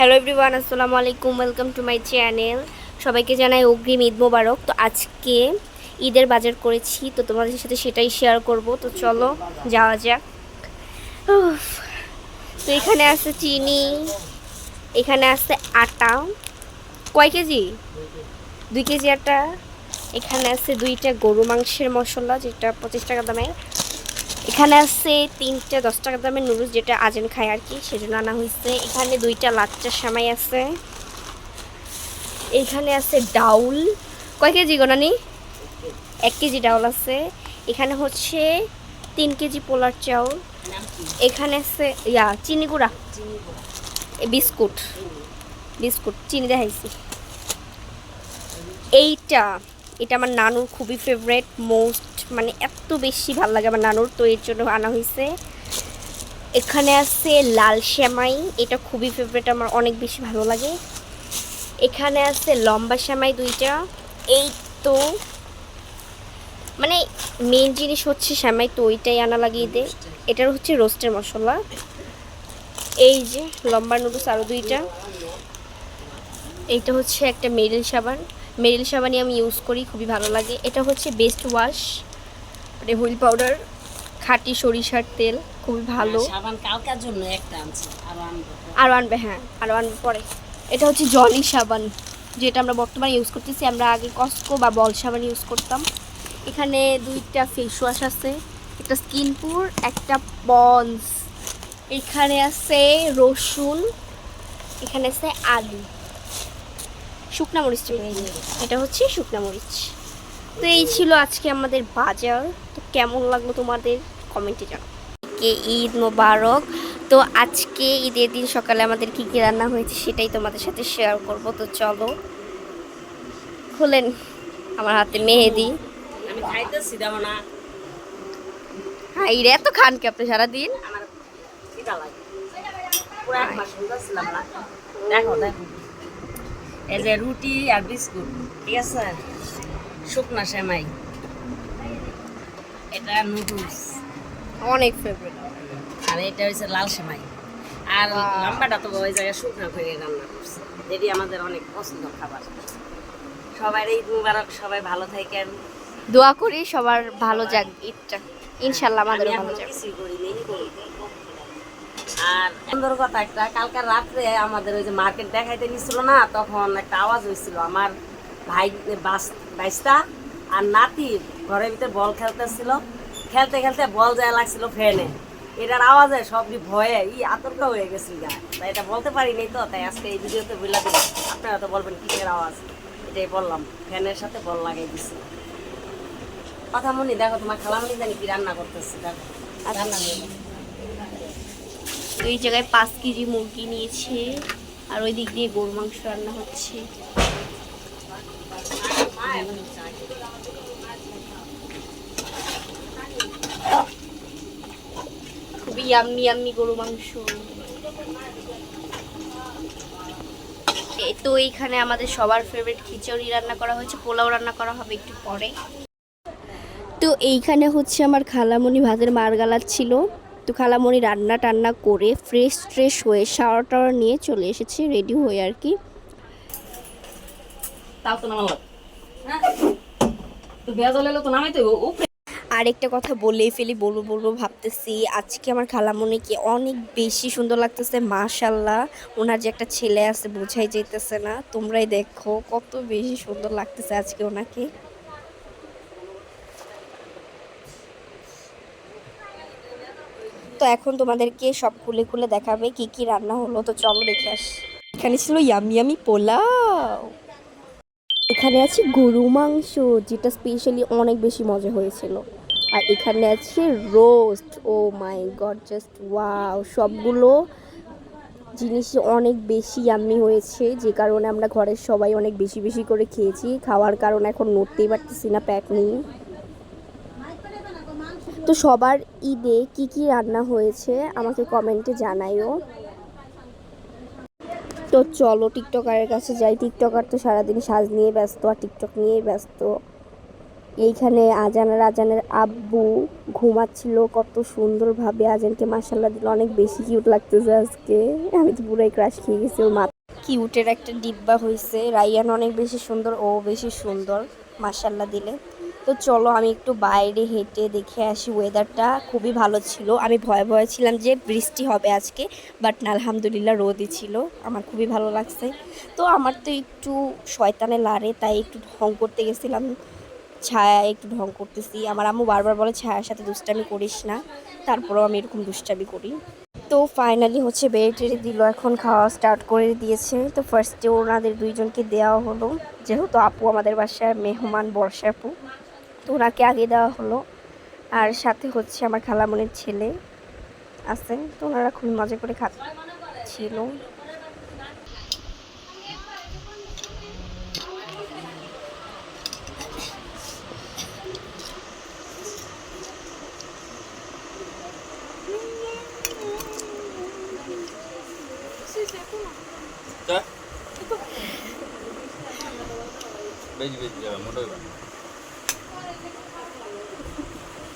Hello everyone, আসসালামু আলাইকুম। Welcome to my channel. সবাইকে জানাই অগ্রিম ঈদ মোবারক। তো আজকে ঈদের বাজার করেছি, তো তোমাদের সাথে সেটাই শেয়ার করব। তো চলো যাওয়া যাক। উফ, তো এখানে আছে চিনি, এখানে আছে আটা। কয় কেজি? 2 কেজি আটা। এখানে আছে 2টা গরু মাংসের মশলা, যেটা 25 টাকা দামের। এখানে আছে 3টা 10 টাকা দামের নুডলস, যেটা আজেন খায় আর কি, সেজন্য আনা হয়েছে। এখানে 2টা লাচ্চা সেমাই আছে। এখানে আছে ডাউল। কয় কেজি গোনানি? 1 কেজি ডাউল আছে। এখানে হচ্ছে 3 কেজি পোলার চাউল। এখানে আছে চিনি গুঁড়া, বিস্কুট বিস্কুট চিনি দেখাইছি। এইটা এটা আমার নানুর খুবই ফেভারেট, মোস্ট, মানে এত বেশি ভালো লাগে আমার নানুর, তো এর জন্য আনা হয়েছে। এখানে আছে লাল সেমাই, এটা খুবই ফেভারেট আমার, অনেক বেশি ভালো লাগে। এখানে আছে লম্বা সেমাই 2টা। এই তো মানে মেন জিনিস হচ্ছে সেমাই, তো ওইটাই আনা লাগিয়ে দে। এটার হচ্ছে রোস্টের মশলা। এই যে লম্বা নুডলস আরও 2টা। এইটা হচ্ছে একটা মেরিল সাবানই আমি ইউজ করি, খুবই ভালো লাগে। এটা হচ্ছে বেস্ট ওয়াশ, মানে হুইল পাউডার, খাঁটি সরিষার তেল, খুবই ভালো। সাবান কালকার জন্য একটা আনছি, আরও আনবে, হ্যাঁ আরও আনবে পরে। এটা হচ্ছে জলি সাবান, যেটা আমরা বর্তমানে ইউজ করতেছি। আমরা আগে কস্কো বা বল সাবান ইউজ করতাম। এখানে 2টা ফেস ওয়াশ আছে, একটা স্কিনপুর, একটা পন্স। এখানে আছে রসুন, এখানে আছে আলু, শুকনা মরিচ। এটা হচ্ছে শুকনা মরিচ। তো এই ছিল আজকে আমাদের বাজার। তো কেমন লাগলো তোমাদের কমেন্টে জানাও। ঈদ মোবারক। তো আজকে ঈদের দিন সকালে আমাদের কী কী রান্না হয়েছে সেটাই তোমাদের সাথে শেয়ার করব। তো চলো, খুলেন। আমার হাতে মেহেদি। আমি খাইতেছি, দেবো না। হাই রে, এত খান কি আপনি সারাদিন? আমার খিদা লাগে, পুরো এক মাস শুনতেছিলাম না। দেখো দেখো, এই যে রুটি আর বিস্কুট, ঠিক আছে, শুকনা সেমাই, এটা নুডলস, অনেক ফেভারিট। আর এটা হচ্ছে লাল সেমাই। আর লম্বাটা তো ওই জায়গায় শুকনা করে রান্না করছে, যেটি আমাদের অনেক পছন্দ খাবার। সবাই ঈদ মুবারক, সবাই ভালো থাকেন। দোয়া করি সবার ভালো যাক ঈদটা, ইনশাল্লাহ আমাদেরও ভালো যাক। কিছুই করিনি। আর সুন্দর কথা একটা, কালকে রাত্রে আমাদের ওই যে মার্কেট দেখাইতে নিছিল না, তখন একটা আওয়াজ হয়েছিল। আমার ভাই বাইস্তা আর নাতি ঘরের ভিতরে বল খেলতেছিল, খেলতে খেলতে বল যায় লাগছিল ফ্যানে। এটার আওয়াজে সবই ভয়ে আতঙ্ক হয়ে গেছিল গা, তাই এটা বলতে পারিনি। তো তাই আজকে এই ভিডিওতে বলে দিলাম, আপনারা তো বলবেন কিসের আওয়াজ, এটাই বললাম, ফ্যানের সাথে বল লাগাই দিছি। কথা মনি, দেখো তোমার খালামনি জানি কি রান্না করতেছে, দেখো রান্না করবে। তো এই জায়গায় 5 কেজি মুরগি নিয়েছে, আর ওই দিক দিয়ে গরু মাংস রান্না হচ্ছে। খুবই ইয়াম্মি ইয়াম্মি গরু মাংস। তো এইখানে আমাদের সবার ফেভারিট খিচুড়ি রান্না করা হয়েছে, পোলাও রান্না করা হবে একটু পরে। তো এইখানে হচ্ছে আমার খালামণি ভাতের মার গালাচ্ছিল। তো খালামণি রান্না টান্না করে ফ্রেশ হয়ে শাওয়ার টাওয়ার নিয়ে চলে এসেছে, রেডি হয়ে আর কি। তাও তো নামাল, হ্যাঁ তো বেজল এলো তো নামাই তো উপরে। আর একটা কথা বলেই ফেলি, বলবো ভাবতেছি। আজকে আমার খালামণিকে অনেক বেশি সুন্দর লাগতেছে, মাশাল্লাহ। ওনার যে একটা ছেলে আছে বোঝাই যাইতেছে না, তোমরাই দেখো কত বেশি সুন্দর লাগতেছে আজকে ওনাকে। তো এখন তোমাদেরকে সব খুলে খুলে দেখাবে কি কি রান্না হলো। তো চলো দেখে আসি। এখানে ছিল ইয়ামি ইয়ামি পোলাও, এখানে আছে গরু মাংস, যেটা স্পেশালি অনেক বেশি মজা হয়েছিল। আর এখানে আছে রোস্ট, ও মাই গড, জাস্ট ওয়াও। সবগুলো জিনিস অনেক বেশি ইয়াম্মি হয়েছে, যে কারণে আমরা ঘরের সবাই অনেক বেশি বেশি করে খেয়েছি। খাওয়ার কারণে এখন নড়তেই পারতেছি না প্যাক নিয়ে। তো সবার ঈদে কি কি রান্না হয়েছে আমাকে কমেন্টে জানাইও। তো চলো টিকটকারের কাছে যাই। টিকটকার তো সারাদিন সাজ নিয়ে ব্যস্ত আর টিকটক নিয়ে ব্যস্ত। এইখানে আজানের আব্বু ঘুমাচ্ছিল, কত সুন্দরভাবে আজানকে মাশাল্লাহ দিল, অনেক বেশি কিউট লাগতেছে আজকে। আমি তো পুরাই ক্রাশ খেয়ে গেছি ওর মাথা। কিউটের একটা ডিব্বা হয়েছে। রাইয়ান অনেক বেশি সুন্দর, ও বেশি সুন্দর মাশাল্লাহ দিলে। তো চলো আমি একটু বাইরে হেঁটে দেখে আসি। ওয়েদারটা খুবই ভালো ছিল, আমি ভয়ে ভয়ে ছিলাম যে বৃষ্টি হবে আজকে, বাট না, আলহামদুলিল্লাহ রোদই ছিল। আমার খুবই ভালো লাগছে। তো আমার তো একটু শয়তানে লাড়ে, তাই একটু ঢং করতে গেছিলাম, ছায়া একটু ঢং করতেছি। আমার আম্মু বারবার বলে ছায়ার সাথে দুষ্টামি করিস না, তারপরেও আমি এরকম দুষ্টামি করি। তো ফাইনালি হচ্ছে বেড়ে টেড়ে দিল, এখন খাওয়া স্টার্ট করে দিয়েছে। তো ফার্স্টে ওনাদের দুইজনকে দেওয়া হলো, যেহেতু আপু আমাদের বাসায় মেহমান, বর্ষা আপু, তো ওনাকে আগে দেওয়া হলো। আর সাথে হচ্ছে আমার খালামণির ছেলে আছে, তো ওনারা খুবই মজা করে খাচ্ছিল। বেশি বেশি যাবে মোটাই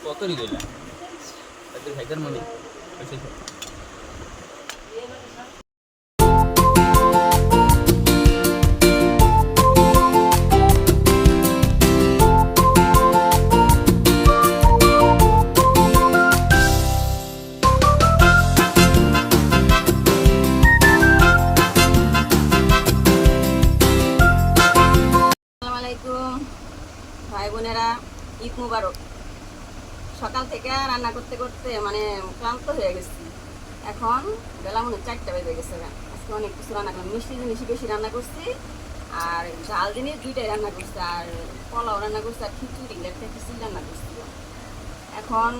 কত দিলা তাদের হাইদার মনি বেশি আসসালামু আলাইকুম ভাই বোনেরা, ঈদ মুবারক। সকাল থেকে রান্না করতে করতে মানে ক্লান্ত হয়ে গেছি। এখন বেলা মনে 4টা বেজে গেছে। আজকে অনেক কিছু রান্না করলাম, মিষ্টি জিনিস বেশি রান্না করছি, আর ঝাল জিনিস 2টাই রান্না করছি, আর পোলাও রান্না করছি, আর খিচুড়ি একটা খিচুড়ি রান্না করছি। এখন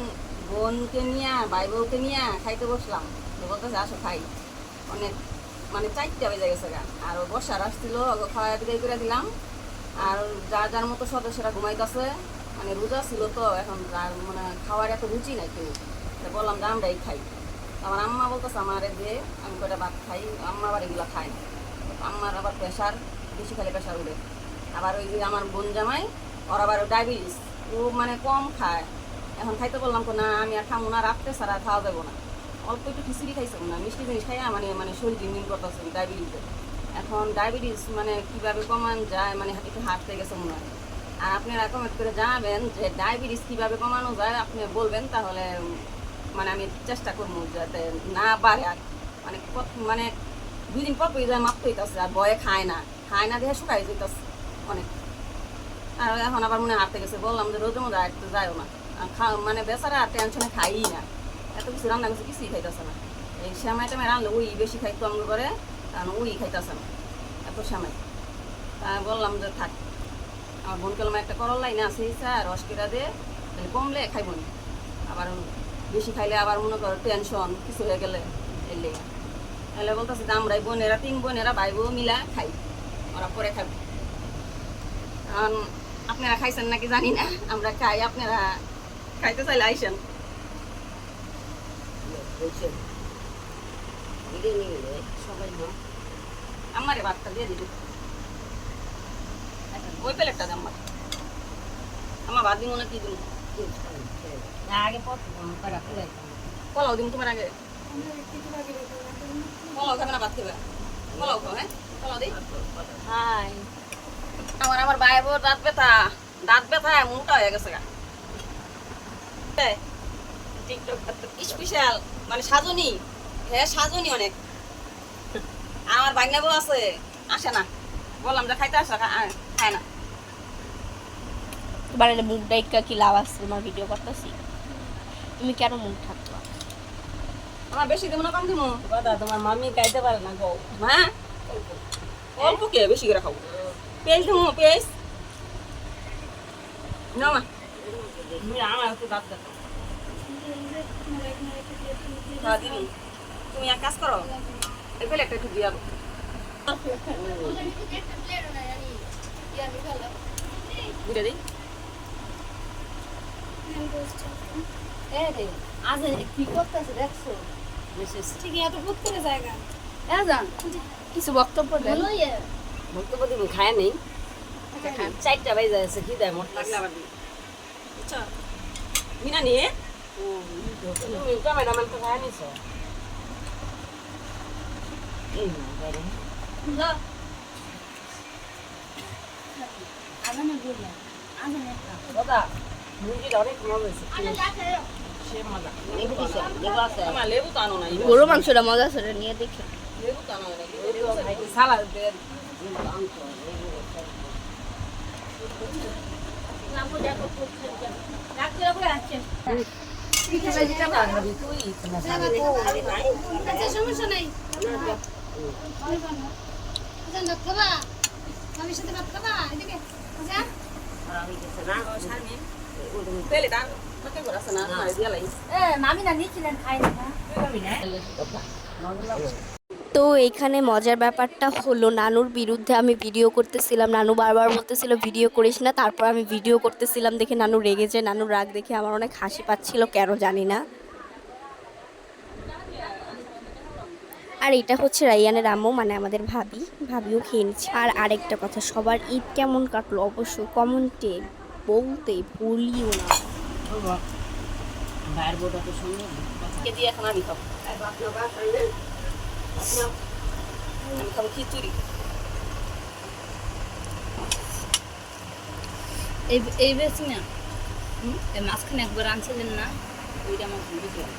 বোনকে নিয়ে ভাই বউকে নিয়ে খাইতে বসলাম, বলতেছে আসো খাই। অনেক মানে 4টা বেজে গেছে গা, আর বর্ষার আসছিল, খাওয়া বিদায় করে দিলাম। আর যার যার মতো সদস্যরা ঘুমাইতেছে, মানে রোজা ছিল তো, এখন যার মানে খাওয়ার এত রুচি নাই কেউ, বললাম যে আমরাই খাই। আমার আম্মা বলতেছে আমার যে আমি কয়টা ভাত খাই, আম্মা আবার এগুলো খায় না। আম্মার আবার প্রেশার, বেশি খেলে প্রেশার উঠে। আবার ওই যে আমার বোন জামাই, ওর আবার ডায়াবেটিস, ও মানে কম খায়। এখন খাইতে বললাম না আমি আর খাবো না, রাত্রে ছাড়া খাওয়া যাবো না। অল্প একটু খিচুড়ি খাইছে না, মিষ্টি জিনিস খাইয়া মানে মানে শরীর দিন দিন করতেছে ডায়াবেটিসে। এখন ডায়াবেটিস মানে কীভাবে কমান যায়, মানে একটু হাঁটতে গেছে মনে হয়। আর আপনারা কমেন্ট করে জানাবেন যে ডায়াবেটিস কীভাবে কমানো যায়, আপনি বলবেন, তাহলে মানে আমি চেষ্টা করবো যাতে না বাড়ে। আর মানে মানে 2 দিন পর যায় মাপ হইতেছে, আর ভয়ে খায় না দেখে শুকাই যেতেছে অনেক। আর এখন আবার মনে হাঁটতে গেছে, বললাম যে রোদের মধ্যে একটু যায়ও না, মানে বেচারা টেনশনে খাই না, এত কিছু রান্না করছে কিছুই খাইতেছে না। এই শ্যামাই টামাই রান্নলে ওই বেশি খাইতো আমগুলো করে, কারণ ওই খাইতেছে না এত শ্যামাই। বললাম যে থাক, আমার বোন কলমা একটা করলাই না আছে আর রসকিরা দিয়ে তাহলে কমলে খাইব না, আবার বেশি খাইলে আবার মনে করো টেনশন কিছু হয়ে গেলে এলে তাহলে বলতেছে যে আমরাই বোনেরা 3 বোনেরা ভাই বউ মিলা খাই, ওরা পরে খাইব। কারণ আপনারা খাইছেন নাকি জানি না, আমরা খাই, আপনারা খাইতে চাইলে আইসেন। সবাই আমারে ভাতটা দিয়ে দিবি, ওই প্লেটটা দাম আমার ভাত দিব না কি দিব আগে পোলাও দিন তোমার আগে, পোলাও খাবে না ভাত খাবে, পোলাও খাও। হ্যাঁ পোলাও দিই। হাই আমার ভাই বোর দাঁত ব্যথা মোটা হয়ে গেছে গা। টিকটক স্পেশাল মানে সাজনি, হ্যাঁ সাজনি অনেক। আমার বাংলা বউ আছে, আসে না, বললাম যে খাইতে আসা খায় না। তোমার মুখ ডাইকা কি লাভ আছে? তোমার ভিডিও করতেছি, তুমি কেন মুখ থাকতো? আমার বেশি দেবো না কম দেবো? কথা তোমার মামি খাইতে পারে না গো। হ্যাঁ অল্প কে বেশি করে খাবো। পেঁয়াজ দেবো, পেঁয়াজ না মা, আমার একটু দাঁত দেখো। হ্যাঁ দিদি, তুমি এক কাজ করো, এই প্লেটটা একটু দিয়ে দাও। বুঝে দিই আজ কি করতেছে দেখছো? ঠিকই এত বুঝ করে জায়গা কিছু বক্তব্য দেন। বক্তব্য দিব, খায় নেই 4টা বাজে আছে, কি দেয় মোট লাগলে আবার আচ্ছা মিনা নিয়ে তুমি ক্যামেরাম্যান তো খায় নিছো এই না দাদা মুরগিটা অনেক মজা হয়েছে সে মজা লেবু দিছে লেবু আছে আমার লেবু তো আনো নাই গরু মাংসটা মজা আছে রে, নিয়ে দেখে। লেবু তো আনো নাই লেবু ভাই সালাদ দে সমস্যা নেই। তো এখানে মজার ব্যাপারটা হলো নানুর বিরুদ্ধে আমি ভিডিও করতেছিলাম, নানু বারবার বলতেছিল ভিডিও করিস না, তারপর আমি ভিডিও করতেছিলাম দেখে নানু রেগেছে। নানুর রাগ দেখে আমার অনেক হাসি পাচ্ছিল, কেন জানি না। আর এটা হচ্ছে রাইয়ানের আম্মু, মানে আমাদের ভাবি, ভাবিও খেয়ে নিচ্ছে। আর আরেকটা কথা, সবার ঈদ কেমন কাটলো অবশ্যই কমেন্টে বলতে ভুলিও না। ভাইয়ের বউটা তো সুন্দর কেজি এখন আমি খাবো আমি খাবো খিচুড়ি এই বেশি না এই মাঝখানে একবার আনছিলেন না, ওইটা আমার ভুলে গেল।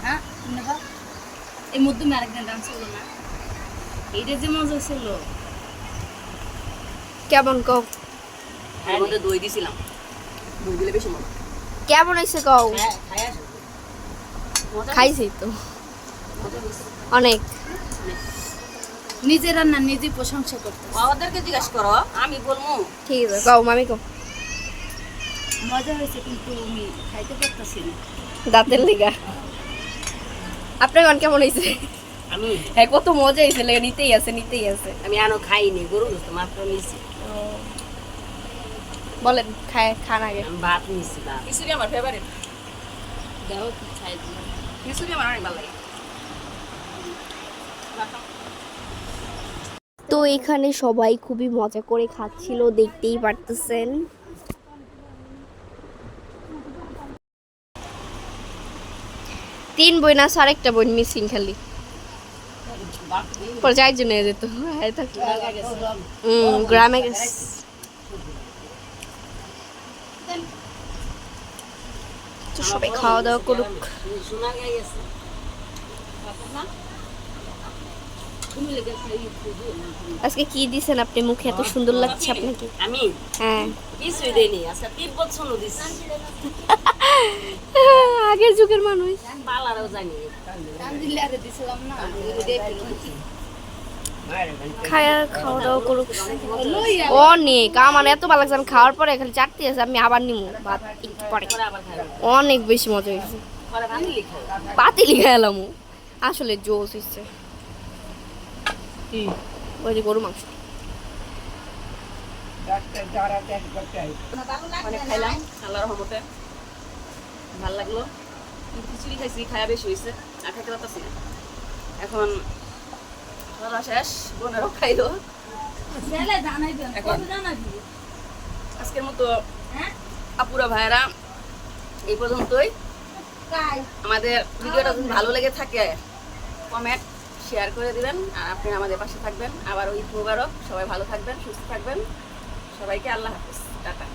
হ্যাঁ নেবা এই মধ্যে আরেকদিন ডান্স হলো না, এইটা যে মজা ছিল। কেমন কও? এর মধ্যে দই দিছিলাম, দই দিলে বেশি মজা। কেমন হয়েছে কও? হ্যাঁ খাই আসো খাইছি তো অনেক। নিজের রান্না নিজে প্রশংসা করতে ওদেরকে জিজ্ঞাসা করো, আমি বলবো। ঠিক আছে কও মামি কও। মজা হয়েছে, কিন্তু আমি খাইতে পারতেছি না। দাঁতের লিগা। আপনার গান কেমন হয়েছে? আমি হ্যাঁ কত মজা হয়েছে, নিতেই আছে নিতেই আছে। আমি আনো খাইনি, গরু গোস্ত মাত্র নিয়েছি। বলেন খান আগে। আমি ভাত নিয়েছি ভাত। খিচুড়ি আমার ফেভারিট, দাও কি খাই দিই। খিচুড়ি আমার অনেক ভালো লাগে। তো এখানে সবাই খুবই মজা করে খাচ্ছিল, দেখতেই পারতেছেন। তিন বই না আরেকটা বই মিসিং খালি, পরে যাই জন্য যেত গ্রামে গেছে। তো সবাই খাওয়া দাওয়া করুক। শোনা গেছে আজকে কি দিছেন আপনি মুখে, এত সুন্দর লাগছে আপনাকে? আমি হ্যাঁ কিছুই দেইনি। আচ্ছা তিব্বত শুনো দিছি, আগের যুগের মানুষ। পালারও জানি দিলে আগে দিছিলাম না, ওইটাই খাওয়া দাওয়া করুক অনেক। আমার এত ভালো লাগছে, আমি খাওয়ার পরে খালি চারটি আছে, আমি আবার নিমু ভাত একটু পরে। আবার খাই অনেক বেশি মজা হয়েছে, পরে ভাতি লিখো। পাতিলি খেলাম আসলে জোস হচ্ছে। ওই যে গরু মাংস অনেক খাইলাম আল্লাহর রহমতে, ভালো লাগলো। খিচুড়ি খাইছি, খায়া বেশি হয়েছে, আর খাইতে পারতাছি না। এখন খাওয়া শেষ, বোনেরও খাইলো। এখন আজকের মতো আপুরা ভাইয়েরা এই পর্যন্তই। আমাদের ভিডিওটা যদি ভালো লেগে থাকে কমেন্ট শেয়ার করে দিবেন, আর আপনি আমাদের পাশে থাকবেন। আবার ঈদ মুবারক, সবাই ভালো থাকবেন, সুস্থ থাকবেন। সবাইকে আল্লাহ হাফেজ, টাটা।